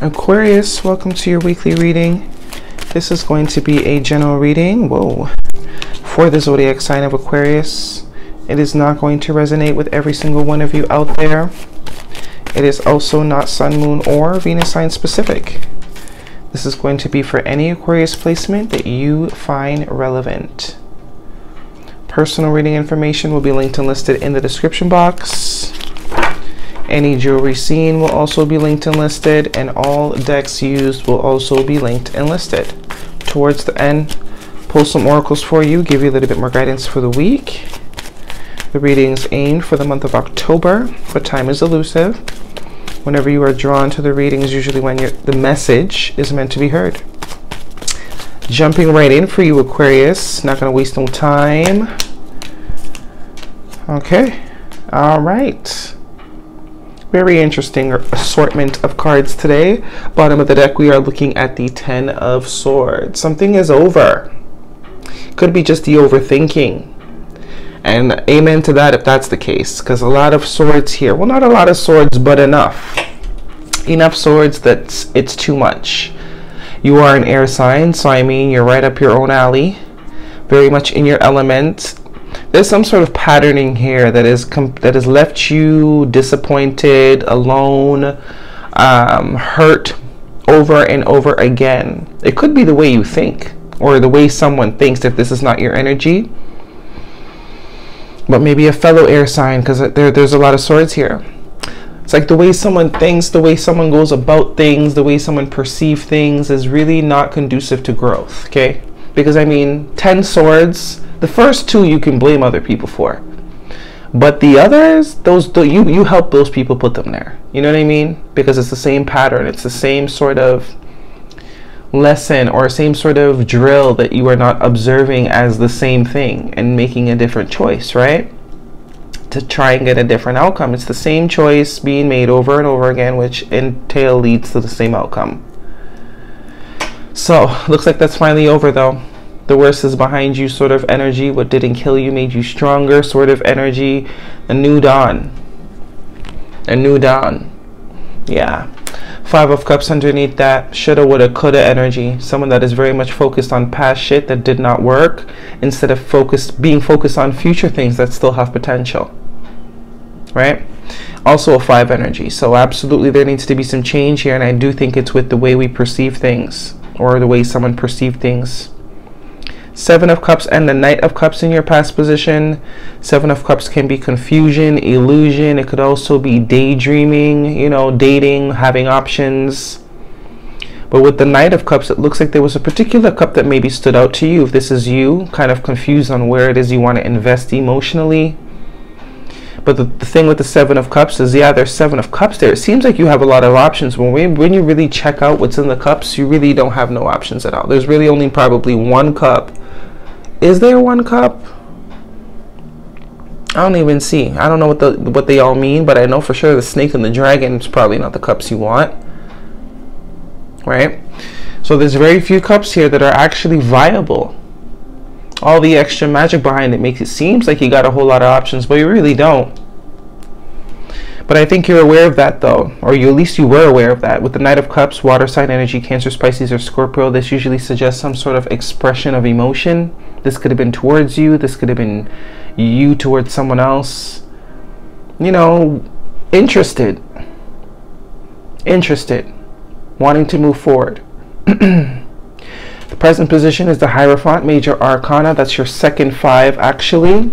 Aquarius, welcome to your weekly reading. This is going to be a general reading, for the zodiac sign of Aquarius. It is not going to resonate with every single one of you out there. It is also not sun, moon, or Venus sign specific. This is going to be for any Aquarius placement that you find relevant. Personal reading information will be linked and listed in the description box. Any jewelry seen will also be linked and listed, and all decks used will also be linked and listed. Towards the end, pull some oracles for you, give you a little bit more guidance for the week. The reading's aimed for the month of October, but time is elusive. Whenever you are drawn to the reading is usually when the message is meant to be heard. Jumping right in for you, Aquarius. Not going to waste no time. Okay. All right. Very interesting assortment of cards today. Bottom of the deck, we are looking at the Ten of Swords. Something is over. Could be just the overthinking. And amen to that if that's the case. Because a lot of swords here. Well, not a lot of swords, but enough. Enough swords that it's too much. You are an air sign, so I mean you're right up your own alley. Very much in your element. There's some sort of patterning here that has left you disappointed, alone, hurt over and over again. It could be the way you think, or the way someone thinks if this is not your energy. But maybe a fellow air sign, because there's a lot of swords here. It's like the way someone thinks, the way someone goes about things, the way someone perceives things is really not conducive to growth, okay? Because I mean, 10 swords, the first two you can blame other people for. But the others, you help those people put them there. You know what I mean? Because it's the same pattern. It's the same sort of lesson or same sort of drill that you are not observing as the same thing and making a different choice, right? To try and get a different outcome. It's the same choice being made over and over again, which in tail leads to the same outcome. So, looks like that's finally over though. The worst is behind you sort of energy. What didn't kill you made you stronger sort of energy. A new dawn. A new dawn. Yeah. Five of Cups underneath that. Shoulda, woulda, coulda energy. Someone that is very much focused on past shit that did not work, instead of being focused on future things that still have potential. Right? Also a 5 energy. So absolutely there needs to be some change here, and I do think it's with the way we perceive things, or the way someone perceived things. 7 of Cups and the Knight of Cups in your past position. 7 of Cups can be confusion, illusion. It could also be daydreaming, you know, dating, having options. But with the Knight of Cups, it looks like there was a particular cup that maybe stood out to you. If this is you, kind of confused on where it is you want to invest emotionally. But the thing with the 7 of Cups is, yeah, there's 7 of Cups there. It seems like you have a lot of options. When you really check out what's in the cups, you really don't have no options at all. There's really only probably one cup. Is there one cup? I don't even see. I don't know what they all mean, but I know for sure the snake and the dragon is probably not the cups you want. Right? So there's very few cups here that are actually viable. All the extra magic behind it makes it seems like you got a whole lot of options, but you really don't. But I think you're aware of that though, or at least you were aware of that. With the Knight of Cups, water sign energy, Cancer, Pisces, or Scorpio, this usually suggests some sort of expression of emotion. This could have been towards you. This could have been you towards someone else. You know, interested. Wanting to move forward. The present position is the Hierophant, Major Arcana. That's your second 5 actually.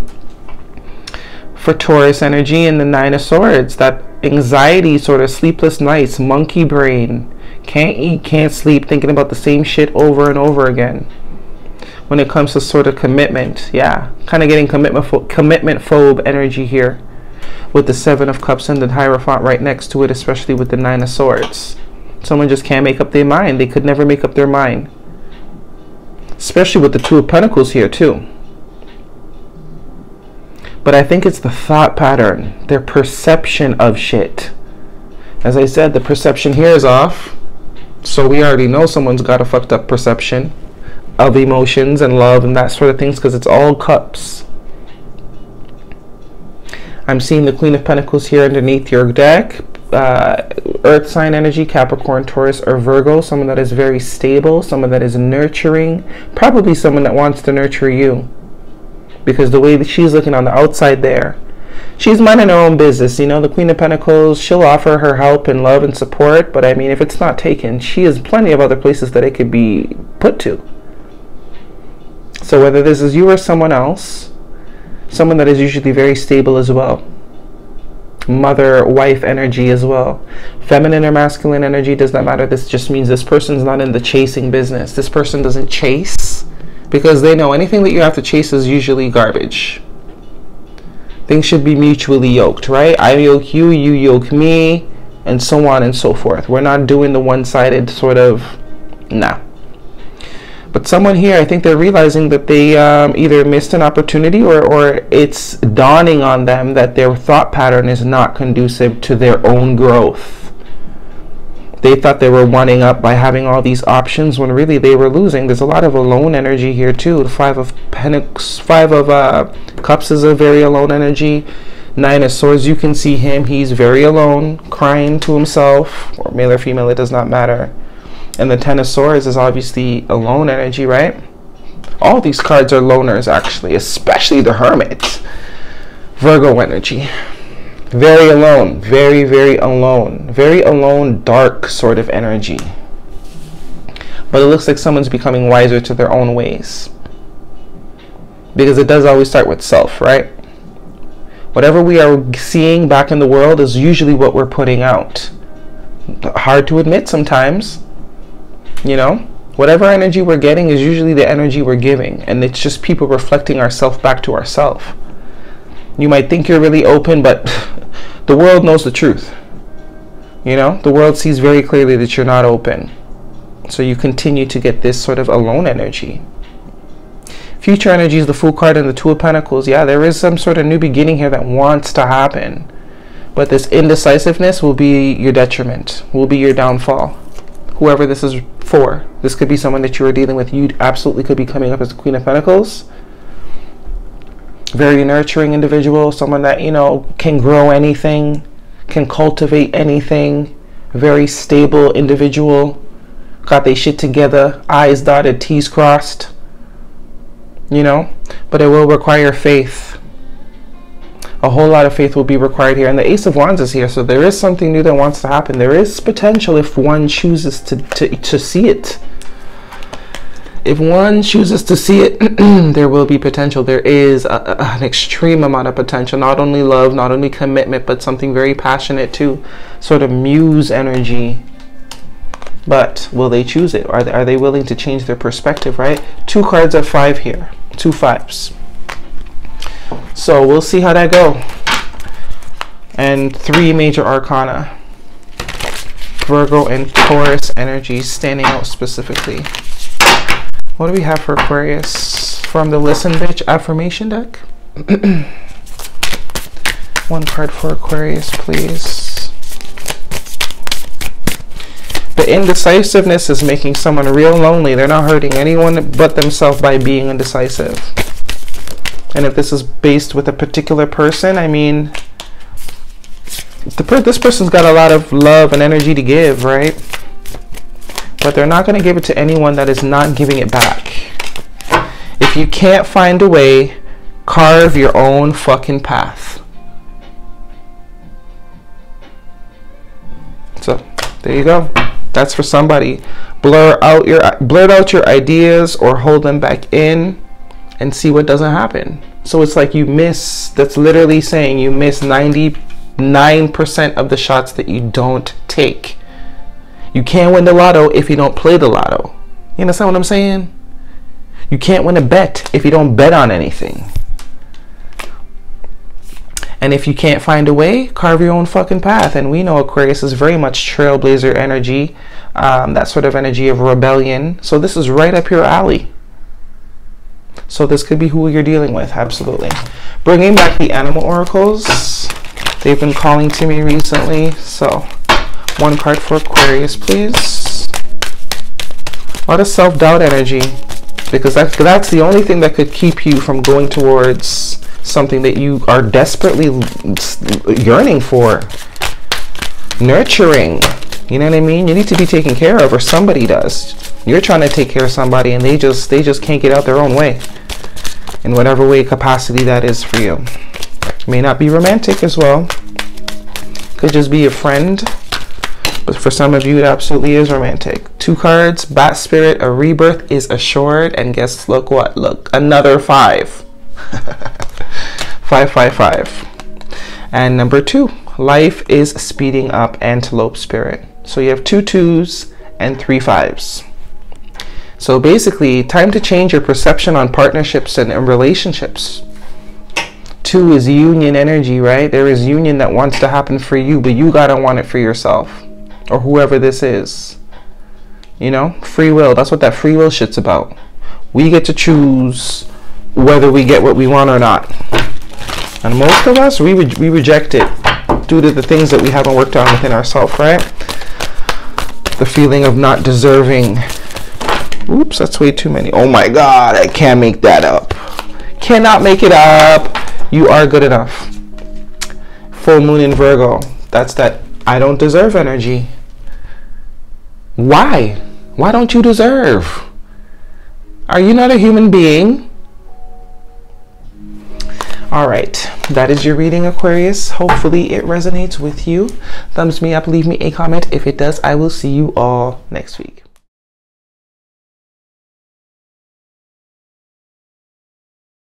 For Taurus energy, and the 9 of Swords. That anxiety, sort of sleepless nights, monkey brain. Can't eat, can't sleep, thinking about the same shit over and over again. When it comes to sort of commitment, yeah, kind of getting commitment phobe energy here with the 7 of Cups and the Hierophant right next to it, especially with the 9 of Swords. Someone just can't make up their mind. They could never make up their mind, especially with the 2 of Pentacles here too. But I think it's the thought pattern, their perception of shit. As I said, the perception here is off, so we already know someone's got a fucked up perception of emotions and love and that sort of things, because it's all cups. I'm seeing the Queen of Pentacles here underneath your deck. earth sign energy, Capricorn, Taurus, or Virgo. Someone that is very stable, someone that is nurturing, probably someone that wants to nurture you. Because the way that she's looking on the outside there, she's minding her own business. You know, the Queen of Pentacles, she'll offer her help and love and support, but I mean, if it's not taken, she has plenty of other places that it could be put to. So whether this is you or someone else, someone that is usually very stable as well. Mother, wife energy as well. Feminine or masculine energy, does not matter. This just means this person's not in the chasing business. This person doesn't chase because they know anything that you have to chase is usually garbage. Things should be mutually yoked, right? I yoke you, you yoke me, and so on and so forth. We're not doing the one-sided sort of, nah. But someone here, I think they're realizing that they either missed an opportunity or it's dawning on them that their thought pattern is not conducive to their own growth. They thought they were one-ing up by having all these options when really they were losing. There's a lot of alone energy here too. The Five of Cups is a very alone energy. Nine of Swords, you can see him. He's very alone, crying to himself, or male or female, it does not matter. And the Ten of Swords is obviously alone energy, right? All these cards are loners, actually, especially the Hermit. Virgo energy. Very alone, very, very alone, dark sort of energy. But it looks like someone's becoming wiser to their own ways. Because it does always start with self, right? Whatever we are seeing back in the world is usually what we're putting out. Hard to admit sometimes, you know? Whatever energy we're getting is usually the energy we're giving. And it's just people reflecting ourselves back to ourselves. You might think you're really open, but the world knows the truth. You know, the world sees very clearly that you're not open. So you continue to get this sort of alone energy. Future energy is the Fool card and the Two of Pentacles. Yeah, there is some sort of new beginning here that wants to happen. But this indecisiveness will be your detriment, will be your downfall. Whoever this is for. This could be someone that you are dealing with. You absolutely could be coming up as the Queen of Pentacles. Very nurturing individual, someone that, you know, can grow anything, can cultivate anything. Very stable individual, got their shit together, I's dotted, T's crossed, you know, but it will require faith. A whole lot of faith will be required here. And the Ace of Wands is here, so there is something new that wants to happen. There is potential if one chooses to see it. If one chooses to see it, there will be potential. There is an extreme amount of potential. Not only love, not only commitment, but something very passionate too. Sort of muse energy. But will they choose it? Are they willing to change their perspective, right? Two cards of 5 here. 2 5s. So we'll see how that go. And 3 major arcana. Virgo and Taurus energies standing out specifically. What do we have for Aquarius from the Listen Bitch affirmation deck? 1 card for Aquarius, please. The indecisiveness is making someone real lonely. They're not hurting anyone but themselves by being indecisive. And if this is based with a particular person, I mean, this person's got a lot of love and energy to give, right? But they're not going to give it to anyone that is not giving it back. If you can't find a way, carve your own fucking path. So, there you go. That's for somebody. Blurt out your ideas or hold them back in and see what doesn't happen. So it's like you miss, that's literally saying you miss 99% of the shots that you don't take. You can't win the lotto if you don't play the lotto. You understand what I'm saying? You can't win a bet if you don't bet on anything. And if you can't find a way, carve your own fucking path. And we know Aquarius is very much trailblazer energy, that sort of energy of rebellion. So this is right up your alley. So this could be who you're dealing with, absolutely. Bringing back the animal oracles. They've been calling to me recently, so 1 card for Aquarius, please. A lot of self-doubt energy, because that's the only thing that could keep you from going towards something that you are desperately yearning for. nurturing. You know what I mean? You need to be taken care of, or somebody does. You're trying to take care of somebody and they just can't get out their own way, in whatever way capacity that is for you. May not be romantic as well. Could just be a friend. But for some of you, it absolutely is romantic. 2 cards, Bat Spirit, a rebirth is assured. And guess, look what? Look, another 5. 555. And number 2, life is speeding up, Antelope Spirit. So you have 2 2s and 3 5s. So basically, time to change your perception on partnerships and relationships. 2 is union energy, right? There is union that wants to happen for you, but you gotta want it for yourself, or whoever this is. You know, free will. That's what that free will shit's about. We get to choose whether we get what we want or not. And most of us, we reject it due to the things that we haven't worked on within ourselves, right? The feeling of not deserving. Oops, that's way too many. Oh my God, I can't make that up. Cannot make it up. You are good enough. Full moon in Virgo. That's that I don't deserve energy. Why? Why don't you deserve? Are you not a human being? All right, that is your reading, Aquarius. Hopefully it resonates with you. Thumbs me up, leave me a comment. If it does, I will see you all next week.